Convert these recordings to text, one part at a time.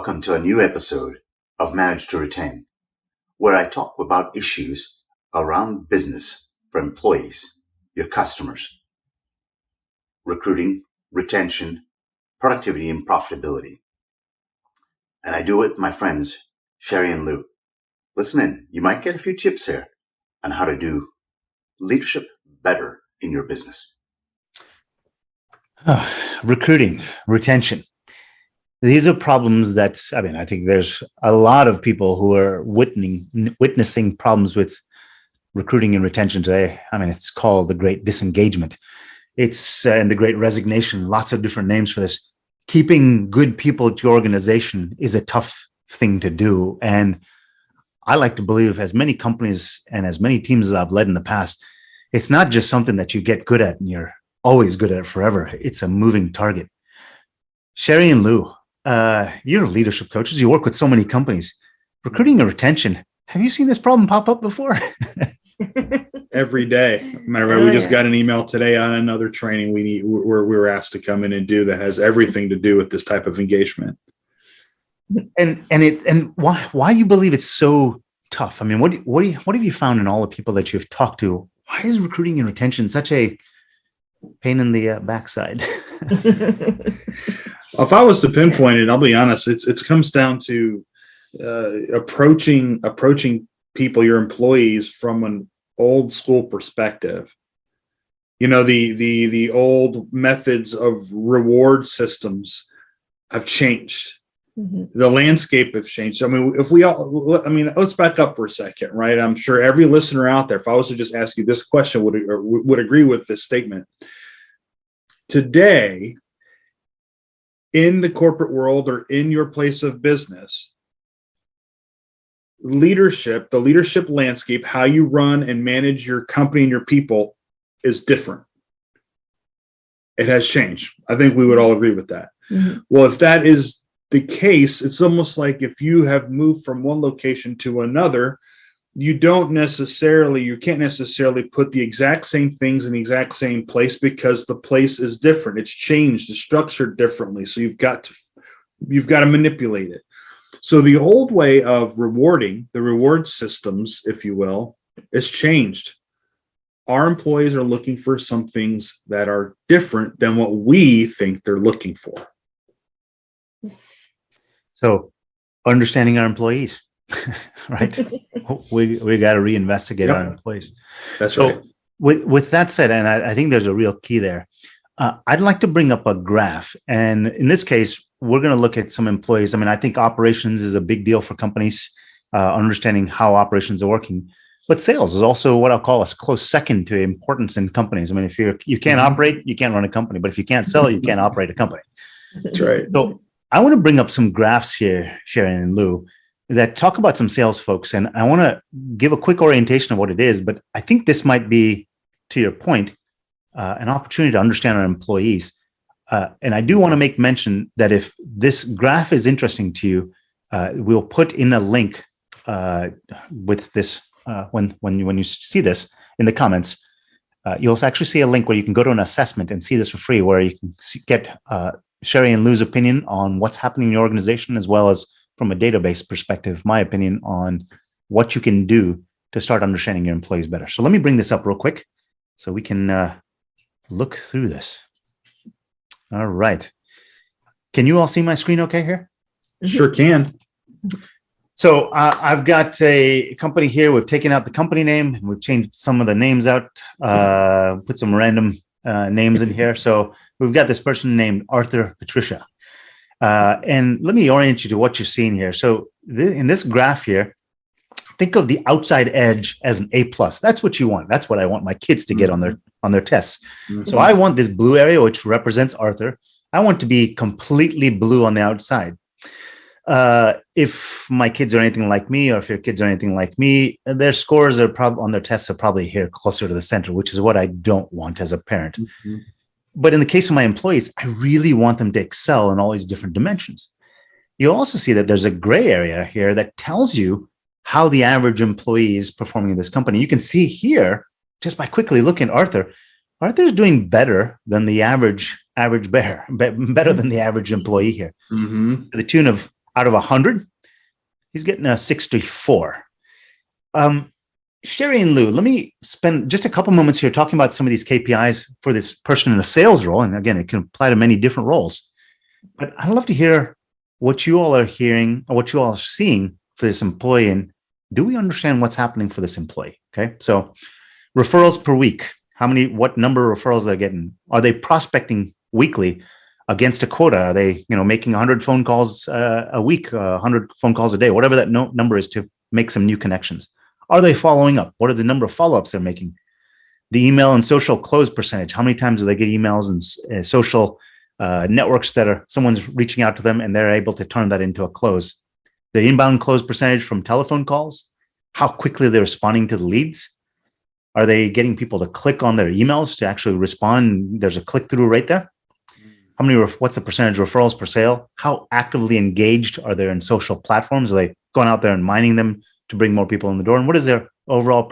Welcome to a new episode of Manage to Retain, where I talk about issues around business for employees, your customers, recruiting, retention, productivity, and profitability. And I do it with my friends, Sherri and Lou. Listen in, you might get a few tips here on how to do leadership better in your business. Recruiting, retention. These are problems that, I think there's a lot of people who are witnessing problems with recruiting and retention today. It's called the Great Disengagement. It's and the Great Resignation, lots of different names for this. Keeping good people at your organization is a tough thing to do. And I like to believe, as many companies and as many teams as I've led in the past, it's not just something that you get good at and you're always good at it forever. It's a moving target. Sherri and Lou, you're leadership coaches. You work with so many companies. Recruiting and retention. Have you seen this problem pop up before? Every day. Matter of fact, we just got an email today on another training where we were asked to come in and do that has everything to do with this type of engagement. And why you believe it's so tough? What have you found in all the people that you've talked to? Why is recruiting and retention such a pain in the backside? If I was to pinpoint it, I'll be honest, it comes down to approaching people, your employees, from an old school perspective. You know, the old methods of reward systems have changed. Mm-hmm. The landscape has changed. Let's back up for a second, right? I'm sure every listener out there, if I was to just ask you this question, would agree with this statement. Today, in the corporate world or in your place of business, the leadership landscape, how you run and manage your company and your people is different. It has changed. I think we would all agree with that. Mm-hmm. Well, if that is the case, it's almost like if you have moved from one location to another, you can't necessarily put the exact same things in the exact same place because the place is different. It's changed, it's structured differently. So you've got to manipulate it. So the old way of rewarding, the reward systems, if you will, is changed. Our employees are looking for some things that are different than what we think they're looking for. So understanding our employees. Right. We got to reinvestigate our employees. That's right. With that said, and I think there's a real key there. I'd like to bring up a graph. And in this case, we're going to look at some employees. I think operations is a big deal for companies, understanding how operations are working. But sales is also what I'll call a close second to importance in companies. If you can't operate, you can't run a company. But if you can't sell, you can't operate a company. That's right. So I want to bring up some graphs here, Sharon and Lou, that talk about some sales folks. And I want to give a quick orientation of what it is, but I think this might be, to your point, an opportunity to understand our employees. And I do want to make mention that if this graph is interesting to you, we'll put in a link with this when you see this in the comments. You'll actually see a link where you can go to an assessment and see this for free, where you can get Sherri and Lou's opinion on what's happening in your organization, as well as from a database perspective, my opinion on what you can do to start understanding your employees better. So let me bring this up real quick so we can look through this. All right. Can you all see my screen okay here? Sure can. So I've got a company here. We've taken out the company name and we've changed some of the names out, put some random names in here. So we've got this person named Arthur Patricia. And let me orient you to what you're seeing here. So in this graph here, think of the outside edge as an A+. That's what you want. That's what I want my kids to get on their tests. Mm-hmm. So I want this blue area, which represents Arthur. I want to be completely blue on the outside. If my kids are anything like me, or if your kids are anything like me, their scores are probably on their tests are probably here closer to the center, which is what I don't want as a parent. Mm-hmm. But in the case of my employees, I really want them to excel in all these different dimensions. You'll also see that there's a gray area here that tells you how the average employee is performing in this company. You can see here, just by quickly looking at Arthur's doing better than the average bear, better than the average employee here, to the tune of out of 100, he's getting a 64. Sherri and Lou, let me spend just a couple moments here talking about some of these KPIs for this person in a sales role. And again, it can apply to many different roles. But I'd love to hear what you all are hearing or what you all are seeing for this employee. And do we understand what's happening for this employee? Okay. So referrals per week, what number of referrals they're getting? Are they prospecting weekly against a quota? Are they, making 100 phone calls a week, 100 phone calls a day, whatever that number is, to make some new connections? Are they following up? What are the number of follow-ups they're making? The email and social close percentage. How many times do they get emails and social networks that someone's reaching out to them and they're able to turn that into a close? The inbound close percentage from telephone calls. How quickly they're responding to the leads. Are they getting people to click on their emails to actually respond? There's a click through right there. What's the percentage of referrals per sale? How actively engaged are they in social platforms? Are they going out there and mining them to bring more people in the door? And what is their overall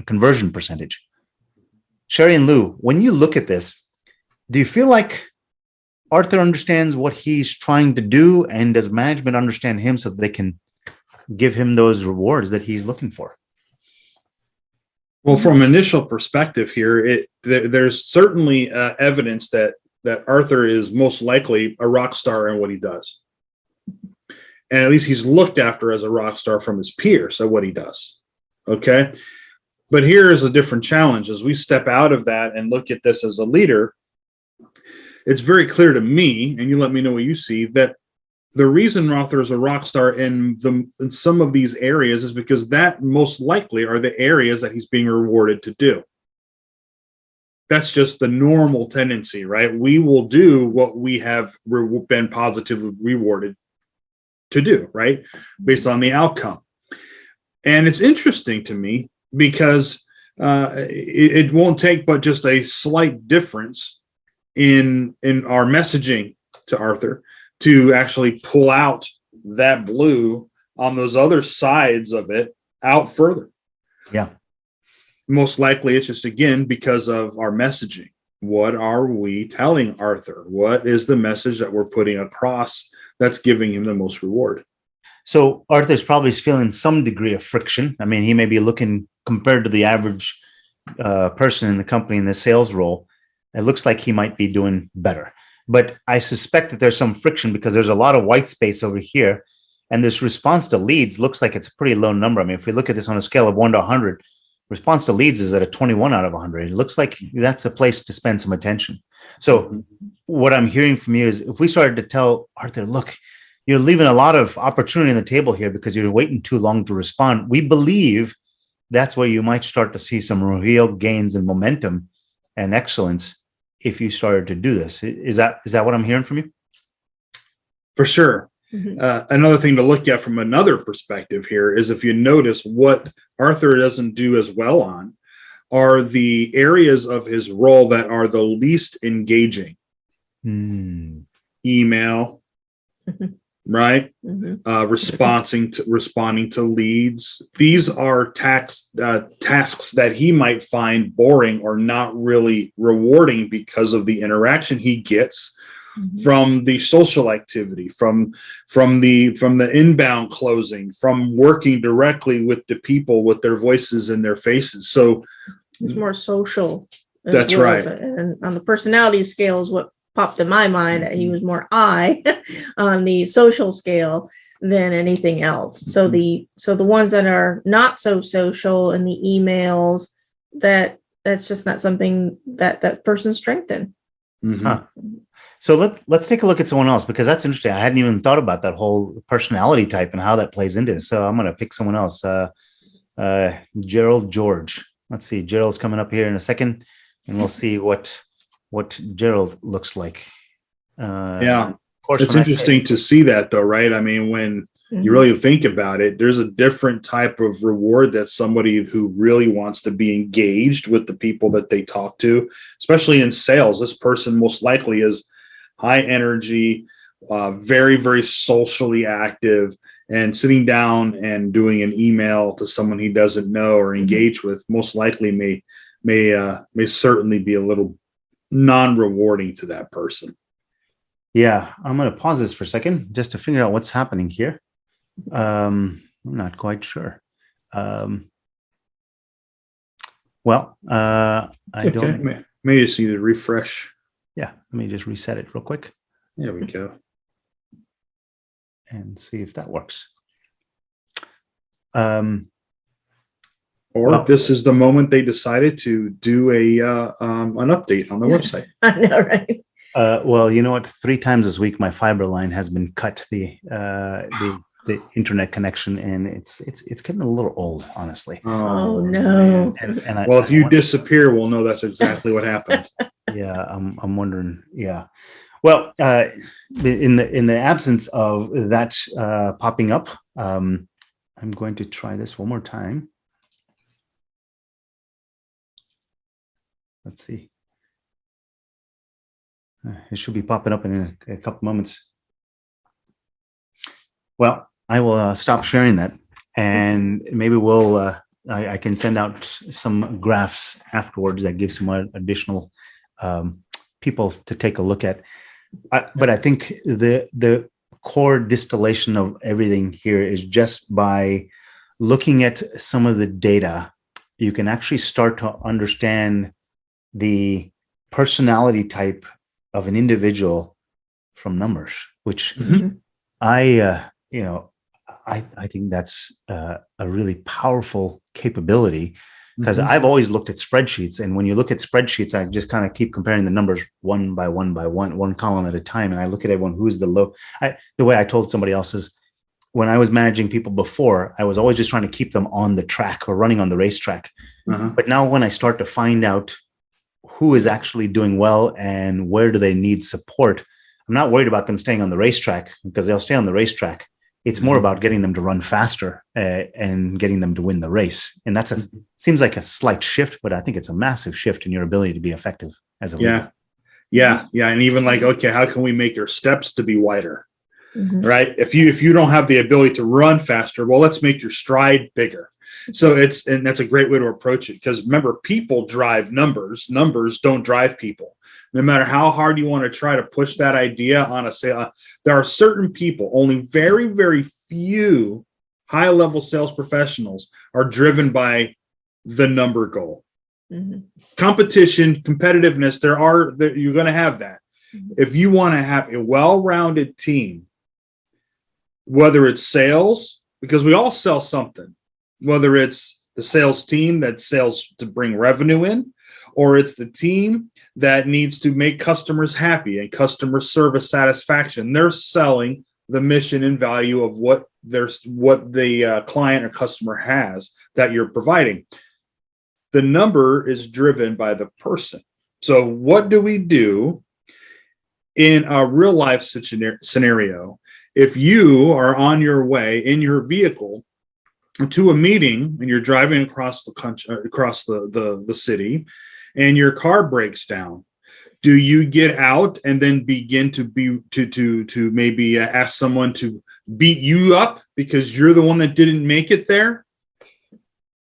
conversion percentage? Sherri and Lou, when you look at this, do you feel like Arthur understands what he's trying to do, and does management understand him so that they can give him those rewards that he's looking for? Well, from initial perspective here, there's certainly evidence that Arthur is most likely a rock star in what he does. And at least he's looked after as a rock star from his peers at what he does. Okay. But here is a different challenge. As we step out of that and look at this as a leader, it's very clear to me, and you let me know what you see, that the reason Arthur is a rock star in some of these areas is because that most likely are the areas that he's being rewarded to do. That's just the normal tendency, right? We will do what we have been positively rewarded to do, right? Based on the outcome. And it's interesting to me because it won't take but just a slight difference in our messaging to Arthur to actually pull out that blue on those other sides of it out further. Yeah. Most likely it's just, again, because of our messaging. What are we telling Arthur? What is the message that we're putting across that's giving him the most reward? So Arthur's probably feeling some degree of friction. I mean, he may be looking, compared to the average person in the company in the sales role, it looks like he might be doing better. But I suspect that there's some friction because there's a lot of white space over here. And this response to leads looks like it's a pretty low number. I mean, if we look at this on a scale of 1 to 100, response to leads is at a 21 out of 100. It looks like that's a place to spend some attention. So what I'm hearing from you is, if we started to tell Arthur, look, you're leaving a lot of opportunity on the table here because you're waiting too long to respond, we believe that's where you might start to see some real gains in momentum and excellence if you started to do this. Is that what I'm hearing from you? For sure. Another thing to look at from another perspective here is, if you notice, what Arthur doesn't do as well on are the areas of his role that are the least engaging. Email, right? Responding to leads. These are tasks that he might find boring or not really rewarding because of the interaction he gets from the social activity, from the inbound closing, from working directly with the people with their voices and their faces. So it's more social. That's right. And on the personality scale is what popped in my mind, that he was more I on the social scale than anything else. So the ones that are not so social and the emails, that's just not something that person strengthened. So let's take a look at someone else, because that's interesting. I hadn't even thought about that whole personality type and how that plays into it. So I'm going to pick someone else. Gerald George. Let's see. Gerald's coming up here in a second, and we'll see what Gerald looks like. Yeah. Of course, it's interesting to see that, though, right? I mean, when you really think about it, there's a different type of reward that somebody who really wants to be engaged with the people that they talk to, especially in sales. This person most likely is high energy, very, very socially active, and sitting down and doing an email to someone he doesn't know or engage with most likely may certainly be a little non-rewarding to that person. Yeah, I'm going to pause this for a second just to figure out what's happening here. I'm not quite sure. I don't. May just need to refresh. Yeah, let me just reset it real quick There we go. and see if that works. Or this is the moment they decided to do an update on the website. I know, right? Well, you know what? 3 times this week, my fiber line has been cut. The internet connection, and it's getting a little old, honestly. Oh no! And well, if you disappear, we'll know that's exactly what happened. Yeah, I'm wondering. Yeah. Well, in the absence of that popping up, I'm going to try this one more time. Let's see. It should be popping up in a couple moments. Well, I will stop sharing that, and maybe we'll. I can send out some graphs afterwards that give some additional people to take a look at. But I think the core distillation of everything here is just by looking at some of the data, you can actually start to understand the personality type of an individual from numbers, which I think that's a really powerful capability, because I've always looked at spreadsheets, and when you look at spreadsheets, I just kind of keep comparing the numbers one by one column at a time, and I look at everyone who's the low. The way I told somebody else is, when I was managing people before, I was always just trying to keep them on the track or running on the racetrack. But now when I start to find out who is actually doing well and where do they need support, I'm not worried about them staying on the racetrack, because they'll stay on the racetrack. It's more about getting them to run faster and getting them to win the race. And that's seems like a slight shift, but I think it's a massive shift in your ability to be effective as a leader. Yeah. And even like, okay, how can we make their steps to be wider? Right? If you don't have the ability to run faster, well, let's make your stride bigger. So and that's a great way to approach it, because remember, people drive numbers. Numbers don't drive people. No matter how hard you want to try to push that idea on a sale, there are certain people, only very, very few high-level sales professionals are driven by the number goal. Competition, competitiveness, you're going to have that. If you want to have a well-rounded team, whether it's sales, because we all sell something, whether it's the sales team that sells to bring revenue in, or it's the team that needs to make customers happy and customer service satisfaction. They're selling the mission and value of what the client or customer has that you're providing. The number is driven by the person. So what do we do in a real life scenario? If you are on your way in your vehicle to a meeting and you're driving across the country, across the city, and your car breaks down, do you get out and then begin to maybe ask someone to beat you up because you're the one that didn't make it there?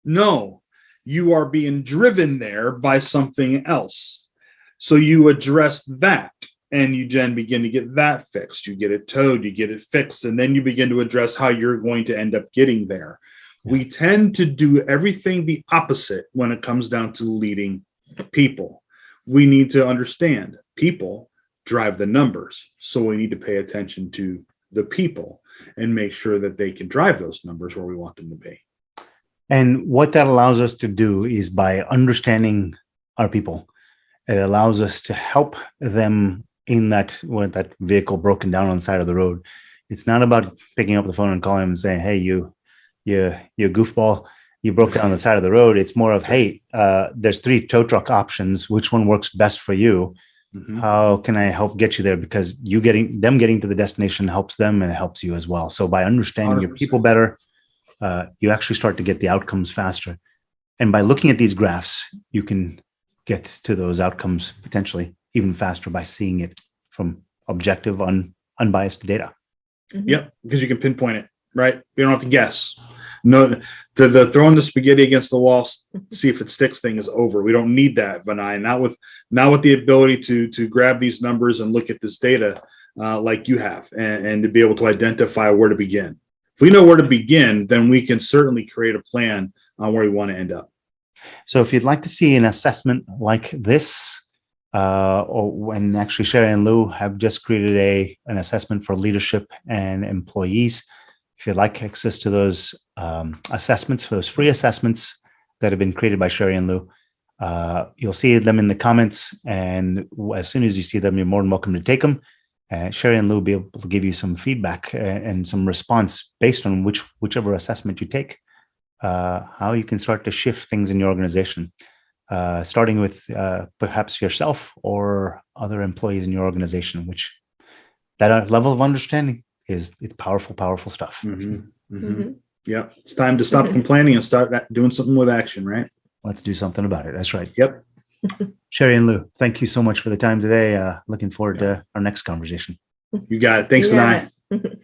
No, you are being driven there by something else. So you address that, and you then begin to get that fixed. You get it towed, you get it fixed, and then you begin to address how you're going to end up getting there. We tend to do everything the opposite when it comes down to leading people. We need to understand people drive the numbers. So we need to pay attention to the people and make sure that they can drive those numbers where we want them to be. And what that allows us to do is, by understanding our people, it allows us to help them in when that vehicle broken down on the side of the road. It's not about picking up the phone and calling them and saying, hey, you goofball, you broke down on the side of the road. It's more of, hey, there's 3 tow truck options. Which one works best for you? How can I help get you there? Because getting to the destination helps them, and it helps you as well. So by understanding 100%. Your people better, you actually start to get the outcomes faster. And by looking at these graphs, you can get to those outcomes potentially even faster by seeing it from objective, unbiased data. Yep, because you can pinpoint it, right? You don't have to guess. No, the throwing the spaghetti against the wall, see if it sticks thing is over. We don't need that, Vinay. Not with the ability to grab these numbers and look at this data. like you have, and to be able to identify where to begin. If we know where to begin, then we can certainly create a plan on where we want to end up. So if you'd like to see an assessment like this, or when actually Sherri and Lou have just created an assessment for leadership and employees, if you'd like access to those assessments, those free assessments that have been created by Sherri and Lou, you'll see them in the comments. And as soon as you see them, you're more than welcome to take them. Sherri and Lou will be able to give you some feedback and some response based on whichever assessment you take, how you can start to shift things in your organization, starting with perhaps yourself or other employees in your organization, which that level of understanding it's powerful, powerful stuff. Yeah, it's time to stop complaining and start doing something with action, right? Let's do something about it. That's right. Yep. Sherri and Lou, thank you so much for the time today. Looking forward to our next conversation. You got it. Thanks for Yeah. that.